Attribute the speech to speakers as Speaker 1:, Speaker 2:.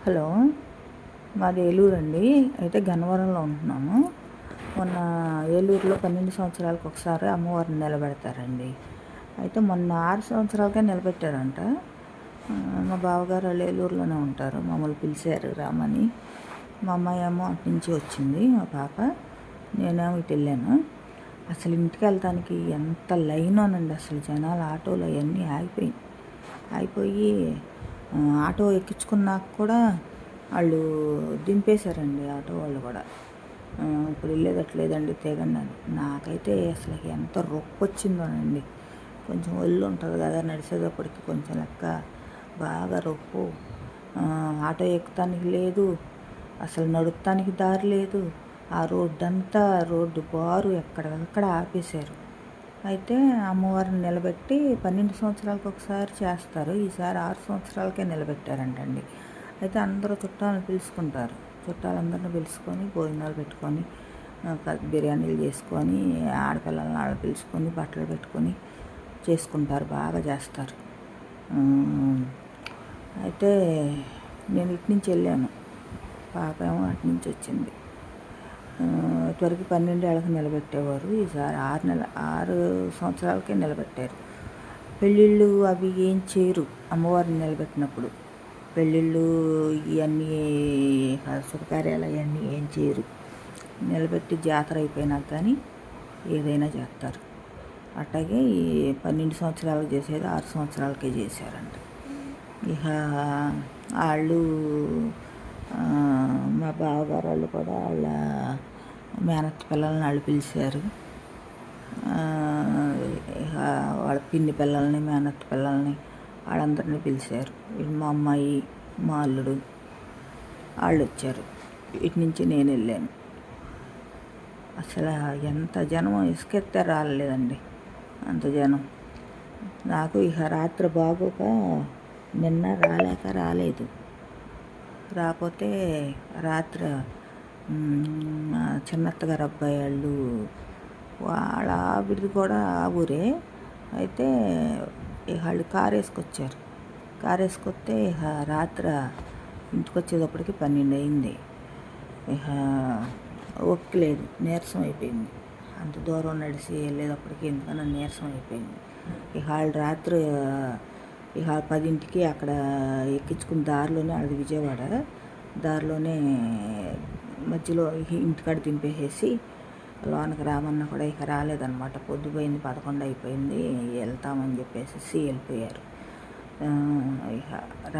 Speaker 1: Hello, మాది ఏలూరు అండి. అయితే గన్నవరంలో ఉంటున్నాము. మొన్న ఏలూరులో 12 సంవత్సరాలకు ఒకసారి అమ్మవారిని నిలబెడతారండి. అయితే మొన్న 6 సంవత్సరాలకే నిలబెట్టారంట. మా బావగారు వాళ్ళు ఏలూరులోనే ఉంటారు. మమ్మల్ని పిలిచారు రమ్మని. మా అమ్మాయి ఏమో అటు నుంచి వచ్చింది, మా పాప. నేనేమో ఇటు వెళ్ళాను. అసలు ఇంటికి వెళ్తానికి ఎంత లైనోనండి. అసలు జనాలు, ఆటోలు అవన్నీ ఆగిపోయి ఆటో ఎక్కించుకున్నాక కూడా వాళ్ళు దింపేశారండి. ఆటో వాళ్ళు కూడా ఇప్పుడు వెళ్ళేదట్లేదండి, తెగండి అని. నాకైతే అసలు ఎంత రొప్పి వచ్చిందోనండి. కొంచెం ఒళ్ళు ఉంటుంది కదా, నడిచేటప్పటికి కొంచెం లెక్క బాగా రొప్పు. ఆటో ఎక్కుతానికి లేదు, అసలు నడుపుతానికి దారి లేదు. ఆ రోడ్డు బారు ఎక్కడికక్కడ ఆపేశారు. అయితే అమ్మవారిని నిలబెట్టి 12 సంవత్సరాలకు ఒకసారి చేస్తారు. ఈసారి 6 సంవత్సరాలకే నిలబెట్టారంటండి. అయితే అందరూ చుట్టాలను పిలుచుకుంటారు. చుట్టాలందరినీ పిలుచుకొని భోజనాలు పెట్టుకొని బిర్యానీలు చేసుకొని ఆడపిల్లలను ఆడ పిలుచుకొని బట్టలు పెట్టుకొని చేసుకుంటారు, బాగా చేస్తారు. అయితే నేను ఇటు నుంచి వెళ్ళాను, పాప ఏమో అటు నుంచి వచ్చింది. ఇటువరకు 12 ఏళ్ళకి నిలబెట్టేవారు. ఈసారి 6 సంవత్సరాలకే నిలబెట్టారు. పెళ్ళిళ్ళు అవి ఏం చేయరు అమ్మవారిని నిలబెట్టినప్పుడు. పెళ్ళిళ్ళు ఇవన్నీ శుభకార్యాలు అవన్నీ ఏం చేయరు. నిలబెట్టి జాతర అయిపోయినాక కానీ ఏదైనా చేస్తారు. అట్లాగే ఈ 12 సంవత్సరాలకు చేసేది 6 సంవత్సరాలకే చేశారంట. ఇక వాళ్ళు మా బావగారు వాళ్ళు కూడా వాళ్ళ మేనత్త పిల్లల్ని వాళ్ళు పిలిచారు. వాళ్ళ పిన్ని పిల్లల్ని, మేనత్త పిల్లల్ని వాళ్ళందరినీ పిలిచారు. మా అమ్మాయి, మా అల్లుడు వాళ్ళు వచ్చారు. ఇటు నుంచి నేను వెళ్ళాను. అసలు ఎంత జనం, ఇసుకెత్తే రాలేదండి అంత జనం. నాకు ఇక రాత్రి బాగోక నిన్న రాలేదు. రాకపోతే రాత్రి చిన్నత్తగారు అబ్బాయి వాళ్ళ ఆవిడది కూడా ఆ ఊరే. అయితే ఇక వాళ్ళు కారు వేసుకొచ్చారు. కారు వేసుకొస్తే ఇక రాత్రి ఇంటికి వచ్చేటప్పటికి 12 అయింది. ఇక ఓపిక లేదు, నీరసం అయిపోయింది. అంత దూరం నడిచి వెళ్ళేటప్పటికి ఎందుకన్నా నీరసం అయిపోయింది. ఇక వాళ్ళు రాత్రి 10ంటికి అక్కడ ఎక్కించుకున్న దారిలోనే, అది విజయవాడ, దారిలోనే మధ్యలో ఇంటికాడ దింపేసేసి లోనకి రామన్నా కూడా ఇక రాలేదన్నమాట. పొద్దుపోయింది, 11 అయిపోయింది, వెళ్తామని చెప్పేసి వెళ్ళిపోయారు. ఇక రాత్రి